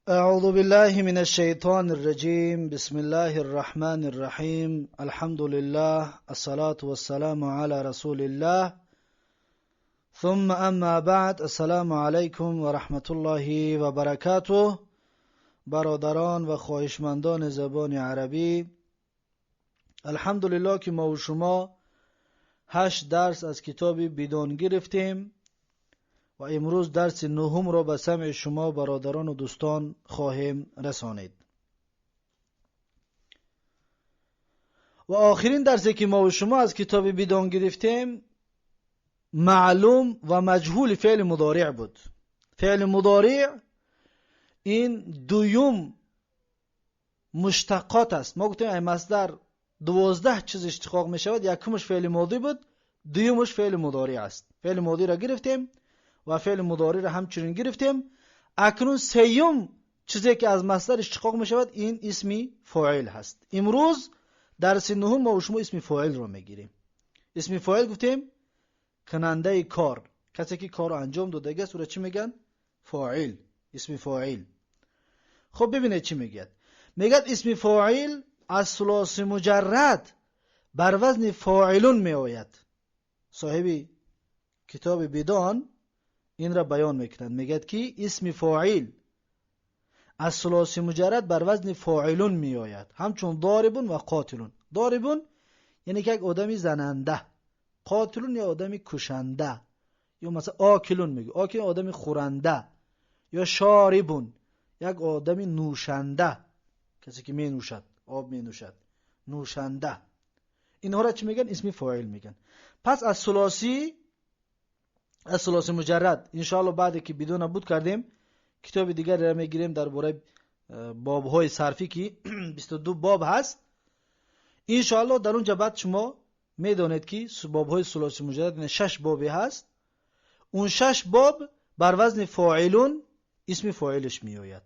أعوذ بالله من الشيطان الرجيم بسم الله الرحمن الرحيم الحمد لله الصلاة والسلام على رسول الله ثم أما بعد السلام عليكم ورحمة الله وبركاته. برادران و خواهشمندان زبان عربی، الحمدلله که ما و شما 8 درس از کتاب بدان گرفتیم و امروز درس 9 را به سمع شما برادران و دوستان خواهیم رسانید. و آخرین درسی که ما و شما از کتاب بدان گرفتیم معلوم و مجهول فعل مضارع بود. فعل مضارع این دویم مشتقات است. ما گفتیم این مصدر 12 چیز اشتقاق می شود. یکمش فعل ماضی بود، دویمش فعل مضارع است. فعل ماضی را گرفتیم و فعل مضارع را همچنین گرفتیم. اکنون سیوم چیزی که از مصدر اشتقاق می شود این اسمی فاعل هست. امروز درس 9 ما و شما اسم فاعل رو میگیریم. اسم فاعل گفتیم کننده کار، کسی که کار رو انجام داده است او را چی میگن؟ فاعل. اسم فاعل. خب ببینید چی میگه. میگه اسم فاعل از ثلاثی مجرد بر وزن فاعلون می آید. صاحب کتاب بدان این را بیان میکنند. میگه که اسم فاعل از ثلاثی مجرد بر وزن فاعلون می آید، همچون ضاربون و قاتلون. ضاربون یعنی که یک آدمی زننده، قاتلون یا آدمی کشنده، یا مثلا آکلون میگه، آکلون آدمی خورنده، یا شاربون یک آدمی نوشنده، کسی که می نوشد، آب می نوشد، نوشنده. اینها را چی میگن؟ اسم فاعل میگن. پس از ثلاثی مجرد انشاءالله بعد که بدون بود کردیم کتاب دیگر را میگیریم درباره باب‌های صرفی که 22 باب هست. انشاءالله در اونجا بعد شما میدونید که باب‌های ثلاثی مجرد یعنی 6 بابی هست. اون 6 باب بر وزن فاعلون اسم فاعلش می آید.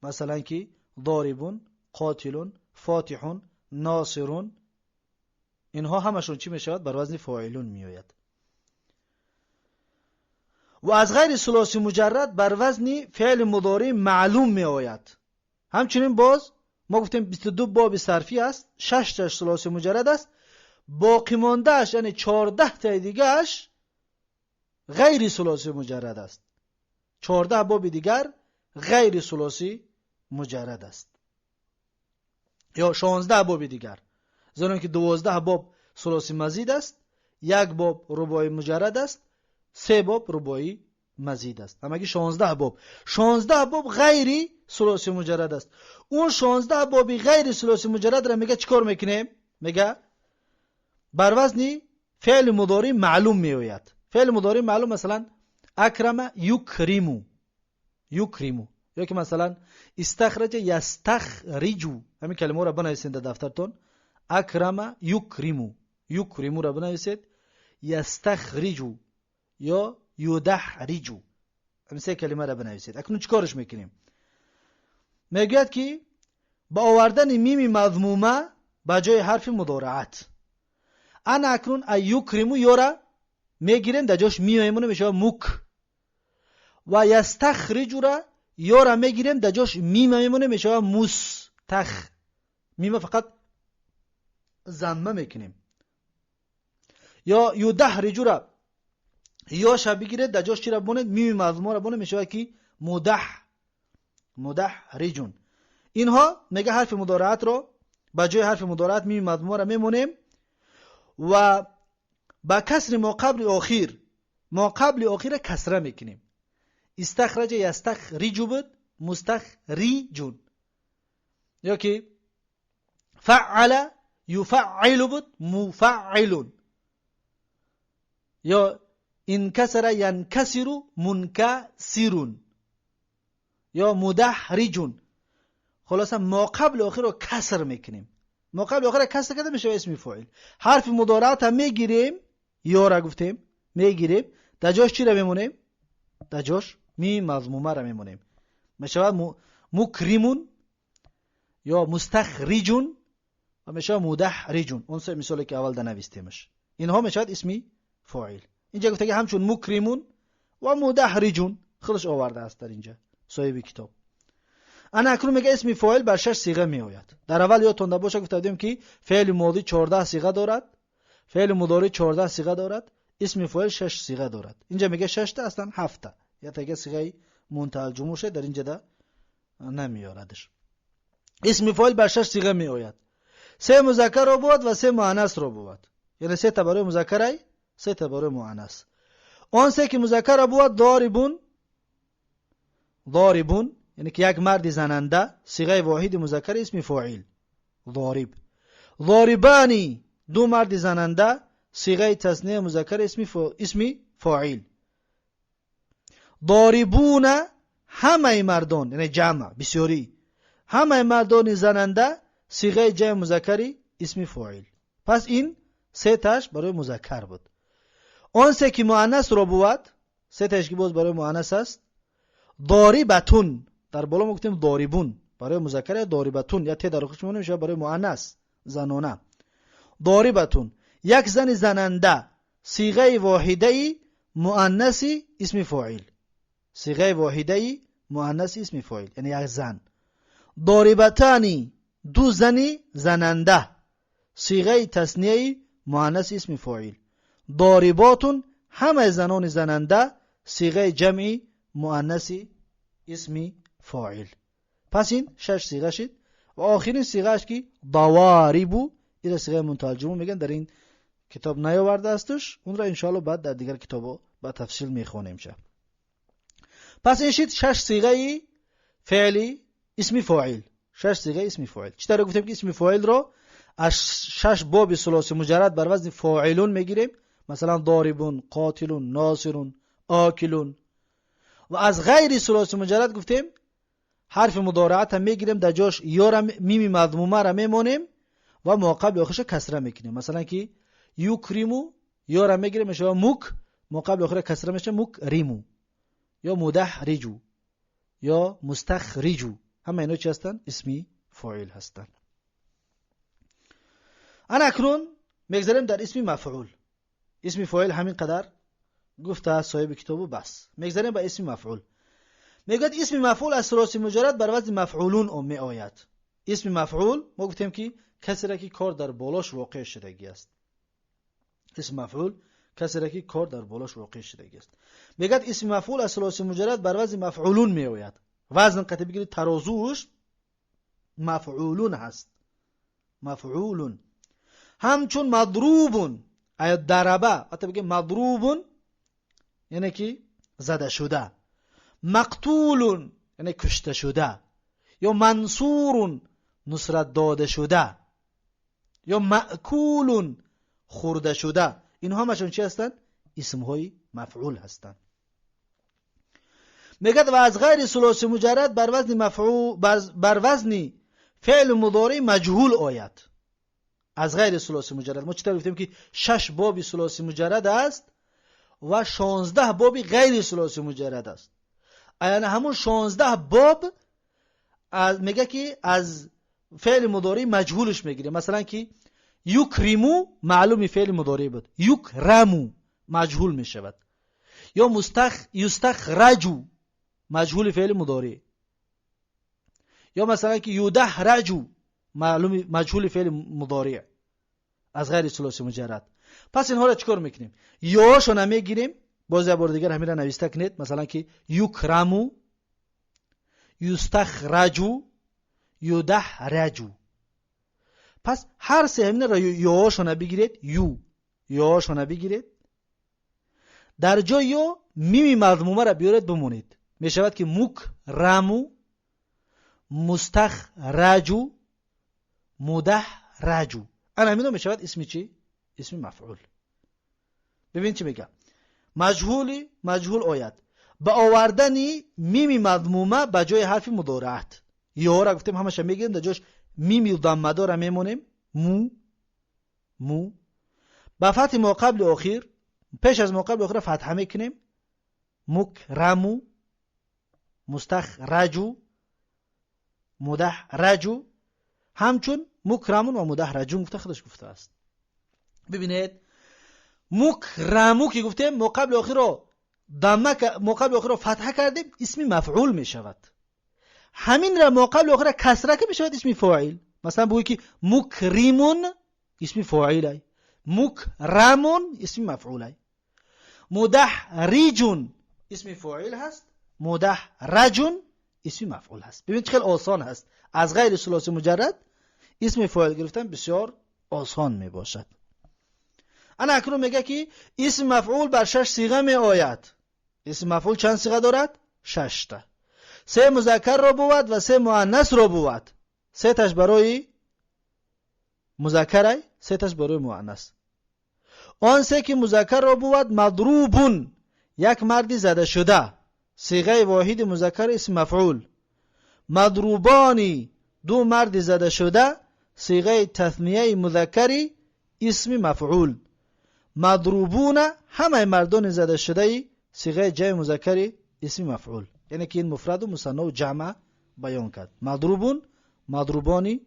مثلا که ضاربون، قاتلون، فاتحون، ناصرون، اینها همشون چی می شود؟ بر وزن فاعلون می آید. و از غیر ثلاثی مجرد بر وزن فعل مضارع معلوم می آید. همچنین باز ما گفتیم 22 باب صرفی است، 6 تاش ثلاثی مجرد است، باقی مانده اش یعنی 14 تا دیگه اش غیر ثلاثی مجرد است. 14 باب دیگر غیر ثلاثی مجرد است، یا 16 باب دیگر، زیرا که 12 باب ثلاثی مزید است، 1 باب رباعی مجرد است، 3 باب رباعی مزید است. همگی 16 باب. 16 باب غیر ثلاثی مجرد است. اون 16 بابی غیر ثلاثی مجرد را میگه چیکار میکنه؟ میگه بر وزن فعل مضارع معلوم میآید. فعل مضارع معلوم مثلا اکرم یکرمو، یکرمو، یا که مثلا استخرج یستخرجو. همین کلمه را بنویسید در دفترتون. اکرم یکرمو، یکرمو را بنویسید. یستخرجو یا یدحرجو، همین سه کلمه را بنویسید. اکنون چیکارش میکنیم؟ میگه که با آوردن میم مضمومه با جای حرف مضارعت، انا اکنون یکرمو یورا میگیریم در جاش میمونه میشه مک، و یستخرجو را یورا میگیریم در جاش میمونه میشه مستخ. میم فقط ضمه میکنیم. یا یدحرجو را یا شب بگیره در جاش چی را بونه؟ میم مضموم را بونه میشه که مدحرجون. اینها میگه حرف مضارعت رو با جای حرف مضارعت میم مضموم را میمونیم و با کسر ما قبل آخر کسره میکنیم. استخرج یستخرجو بود مستخرجون، یا که فعل یفعل بود مفعلون، یا انکسر ینکسر منکسرون، یا مدحرجون. خلاصا ما قبل آخر رو کسر میکنیم. ما قبل آخر کسر کرده میشه اسم فاعل. حرف مضارعت هم میگیریم، یا را گفتیم میگیریم، در جاش چی را میمونیم؟ در جاش میم مضمومه را میمونیم. میشه مکرمون یا مستخرجون و میشه مدحرجون. اون سه مثالی که اول در نوشتیمش اینها میشه اسم فاعل. اینجا گفته که همچون مکرمون و مدحرجون خودش آورده است در اینجا صاحب کتاب. انا اکنون میگه اسم فاعل بر 6 صیغه می آید. در اول یادتون باشه گفته بودیم که فعل ماضی 14 صیغه دارد، فعل مضارع 14 صیغه دارد، اسم فاعل 6 صیغه دارد. اینجا میگه 6 تا، اصلا 7 تا، یا تا صیغه منتهی الجموع در اینجا ده نمیاردش. اسم فاعل بر 6 صیغه می آید. 3 مذکر رو بود و 3 مؤنث رو بود. یعنی 3 تا برای مذکر، 3 تا برای مؤنث. اون 3 که مذکر بود ضاربون، ضاربون یعنی که یک مرد زننده، صیغه واحد مذکر اسم فاعل ضارب. ضاربانی 2 مرد زننده، صیغه تثنیه مذکر اسم فاعل. ضاربون همه مردان یعنی جمع بسیاری، همه مردان زننده، صیغه جمع مذکر اسم فاعل. پس این 3 تاش برای مذکر بود. اون 3 که مؤنث رو بود، 3 تاش که باز برای مؤنث است. ضاربتون در بالا ما گفتیم ضاربون برای مذکر، ضاربتون یا ت در آخرش میشه برای مؤنث زنانه. ضاربتون یک زن زننده، صیغه واحده مؤنث اسم فاعل، صیغه واحده مؤنث اسم فاعل یعنی یک زن. ضاربتانی 2 زنی زننده، صیغه تثنیه مؤنث اسم فاعل. ضارباتون همه زنان زننده، صیغه جمع مؤنث اسم فاعل. پس این 6 صیغه شد و آخرین صیغهش که ضوارب، این صیغه منتهی الجموع میگن، در این کتاب نیاورده استش، اون را انشاءالله بعد در دیگر کتابا با تفصیل میخونیم شد. پس این شد 6 صیغه فعلی اسم فاعل، 6 صیغه اسم فاعل. چطور گفتیم که اسم فاعل رو از 6 باب ثلاثی مجرد بر وزن فاعلون میگیریم، مثلا ضاربون، قاتلون، ناصرون، آکلون. و از غیر ثلاثی مجرد گفتیم حرف مضارعت هم میگیریم، در جاش یا را میم مضمومه را میمونیم و ماقبل آخرش کسره میکنیم. مثلا که یکریمو یا را میگیریم میشه مک، ماقبل آخر کسره میشه مکریمو، یا مدحرجو یا مستخرجو. همه اینا چی هستن؟ اسمی فاعل هستن. انا اکنون میگذاریم در اسم مفعول. اسم فاعل همین قدر گفته صاحب کتابو، بس میگذاریم به اسم مفعول. میگه اسم مفعول از ثلاثی مجرد بر وزن مفعولون می آید. اسم مفعول ما گفتیم که کسی را که کار در بالاش واقع شدگی است. اسم مفعول کسی را که کار در بالاش واقع شدگی است. میگه اسم مفعول از ثلاثی مجرد بر وزن مفعولون می آید. وزن قطعی بگیرید ترازوش مفعولون هست، مفعولون. همچون مضروبون، آیا ضربه حتی بگیم مضروبون یعنی که زده شده، مقتولون یعنی کشته شده، یا منصورون نصرت داده شده، یا مأکولون خورده شده. اینها همشون چی هستن؟ اسمهای مفعول هستن. میگه و از غیر ثلاثی مجرد بر وزن مفعول بر وزن فعل مضارع مجهول آید. از غیر ثلاثی مجرد ما چطور گفتیم که 6 باب ثلاثی مجرد است و 16 باب غیر ثلاثی مجرد است. یعنی همون 16 باب میگه که از فعل مضارع مجهولش میگیره. مثلا که یکریمو معلوم فعل مضارع بود، یکرمو مجهول میشود. یا یستخرجو مجهول فعل مضارع. یا مثلا که یدحرجو معلوم مجهول فعل مضارع از غیر ثلاثی مجرد. پس اینها را چیکار میکنیم؟ یاشو نمیگیریم، باز یه بار دیگر همین را نوشته کنید. مثلا که یکرمو، یستخرجو، یدحرجو. پس هر سه همین را یاشو نبگیرید، یاشو نبگیرید، در جای یا میم مضمومه را بیارید بمونید، میشود که مکرمو، مستخرجو، مدحرجو. انا همین میشود اسم چی؟ اسم مفعول. ببین چی میگم، مجهول آید با آوردن میم مضمومه به جای حرف مضارعت. یا را گفتیم همش میگیم در جاش میم ضمه دار میمونیم، مو با فتح ما قبل اخیر، پیش از ما قبل اخیر فتحه میکنیم، مکرمو، مستخرجو، مدحرجو. همچون مکرمون و مدحرجون گفته خودش گفته است. ببینید مکرمو که گفتیم ما قبل اخیر رو فتحه کردیم، اسم مفعول می شود. همین را ما قبل آخر کسره که میشود اسم فاعل. مثلا بگویی که مکریمون اسم فاعل ای، مکرمون اسم مفعول ای. مدحرجون اسم فاعل هست، مدحرجون اسم مفعول هست. ببینید خیلی آسان هست، از غیر ثلاثی مجرد اسم فاعل گرفتن بسیار آسان می باشد. انا اکنون میگه که اسم مفعول بر 6 صیغه می آید. اسم مفعول چند صیغه دارد؟ 6 تا. 3 مذکر را بود و 3 مؤنث را بود. 3 تاش برای مذکر، 3 تاش برای مؤنث. آن 3 که مذکر را بود مضروبون، یک مردی زده شده، صیغه واحد مذکر اسم مفعول. مضروبانی، 2 مرد زده شده، صیغه تثنیه مذکری اسم مفعول. مضروبون، همه مردان زده شده، صیغه جمع مذکری اسم مفعول. یعنی که این مفرد و مثنی و جمع بیان کرد. مضروبون، مضروبانی،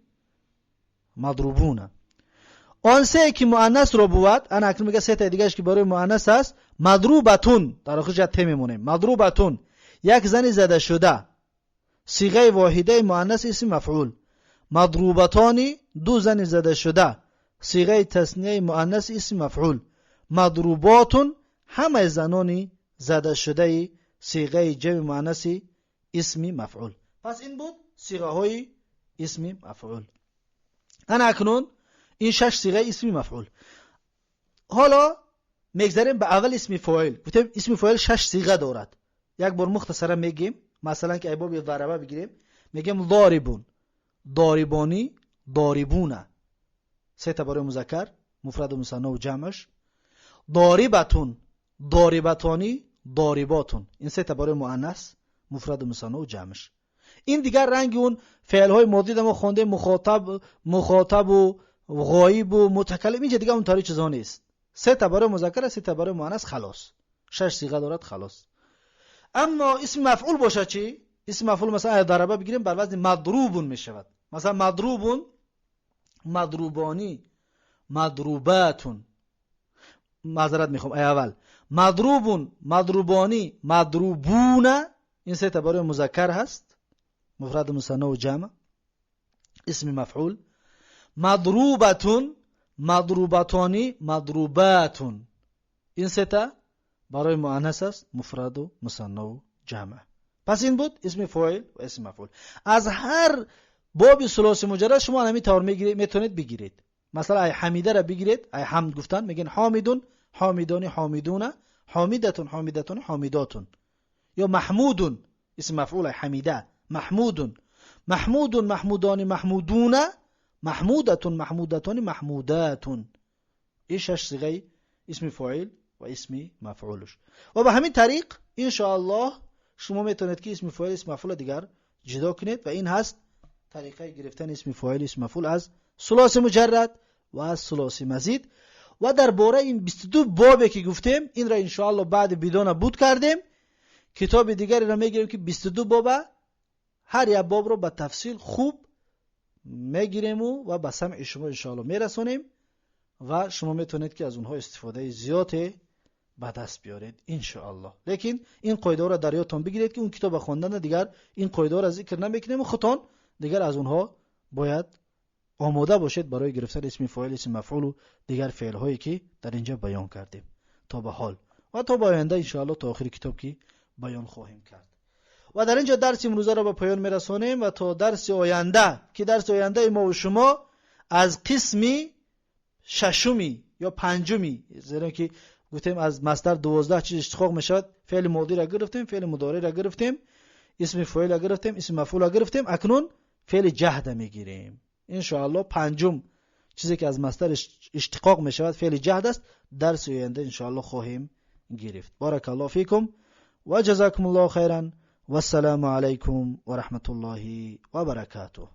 مضروبون. آن 3 که مؤنث را بود، انا اکنون میگه 3 تا دیگه‌اش که برای مؤنث است. مضروبتون، در آخرش ته میمونه. مضروبتون، یک زن زده شده، صیغه واحده مؤنث اسم مفعول. مضروبتانی، 2 زن زده شده، صیغه تثنیه مؤنث اسم مفعول. مضروباتون، همه زنانی زده شده، صیغه جمع مؤنث اسم مفعول. پس این بود صیغه های اسم مفعول. انا اکنون این 6 صیغه اسم مفعول. حالا میگذاریم به اول اسم فاعل. گفتیم اسم فاعل 6 صیغه دارد. یک بار مختصرا میگیم. مثلا که ایباب ضربه بگیریم، میگیم ضاربون، ضاربانی، ضاربونه، 3 تا برای مذکر، مفرد و مثنی و جمعش. ضاربتون، ضاربتانی، ضارباتون، این 3 تا برای مؤنث، مفرد و مثنی و جمعش. این دیگر رنگ اون فعل های ماضی ما خوندیم، مخاطب و غایب و متکلم. اینجا دیگه اون طوری چیزا نیست. 3 تا برای مذکر، 3 تا برای مؤنث، خلاص. 6 صیغه دارد، خلاص. اما اسم مفعول باشه چی؟ اسم مفعول مثلا ضربه بگیریم بر وزن مضروبون می شود. مثلا مضروبون، مضروبانی، مضروباتون. معذرت میخوام اول. مضروبون، مضروبانی، مضروبون، این 3 تا برای مذکر هست، مفرد مثنی و جمع اسم مفعول. مضروبتون، مضروبتانی، مضروباتون، این 3 تا برای مؤنث است، مفرد و مثنی و جمع. پس این بود اسم فاعل و اسم مفعول. از هر باب ثلاثی مجرد شما همین طور میتونید بگیرید. مثلا ای حمیده را بگیرید، ای حمد گفتن میگن حامدون، حامدانی، حامدون، حامیدتون، حامیدتون، حامیداتون. یا محمودون، اسم مفعول ای حمیده، محمودون، محمودون، محمودانی، محمودون، محمودتون، محمودتان، محموداتون. این 6 صیغه اسم فاعل و اسم مفعولش. و به همین طریق ان شاء الله شما میتونید که اسم فاعل اسم مفعول دیگر جدا کنید و این هست طریقه گرفتن اسم فاعل اسم مفعول از ثلاثی مجرد و از ثلاثی مزید. و درباره این 22 بابی که گفتیم این را ان شاء الله بعد بدان بود کردیم. کتاب دیگری را میگیریم که 22 باب، هر یک باب رو به تفصیل خوب میگیریم و به سمع شما ان شاء الله میرسونیم و شما میتونید که از اونها استفاده زیاده به دست بیارید ان شاء الله. لیکن این قاعده را در یادتون بگیرید که اون کتاب خواندن دیگر این قاعده را ذکر نمیکنیم و خودتون دیگر از اونها باید آماده باشید برای گرفتن اسم فاعل، اسم مفعول و دیگر فعل هایی که در اینجا بیان کردیم تا به حال و تا آینده ان شاء الله تا آخر کتاب که بیان خواهیم کرد. و در اینجا درس امروز را به پایان میرسونیم و تا درس آینده که درس آینده ما و شما از قسم ششمی یا پنجمی، زیرا که گفتیم از مصدر 12 چیز اشتقاق میشود. فعل ماضی را گرفتیم، فعل مضارع را گرفتیم، اسم فاعل را گرفتیم، اسم مفعول را گرفتیم. اکنون فعل جهد میگیریم ان شاء الله. پنجم چیزی که از مصدر اشتقاق میشود فعل جهد است. درس آینده ان شاء الله خواهیم گرفت. بارک الله فیکم و جزاکم الله خیرا و السلام علیکم و رحمت الله و برکاته.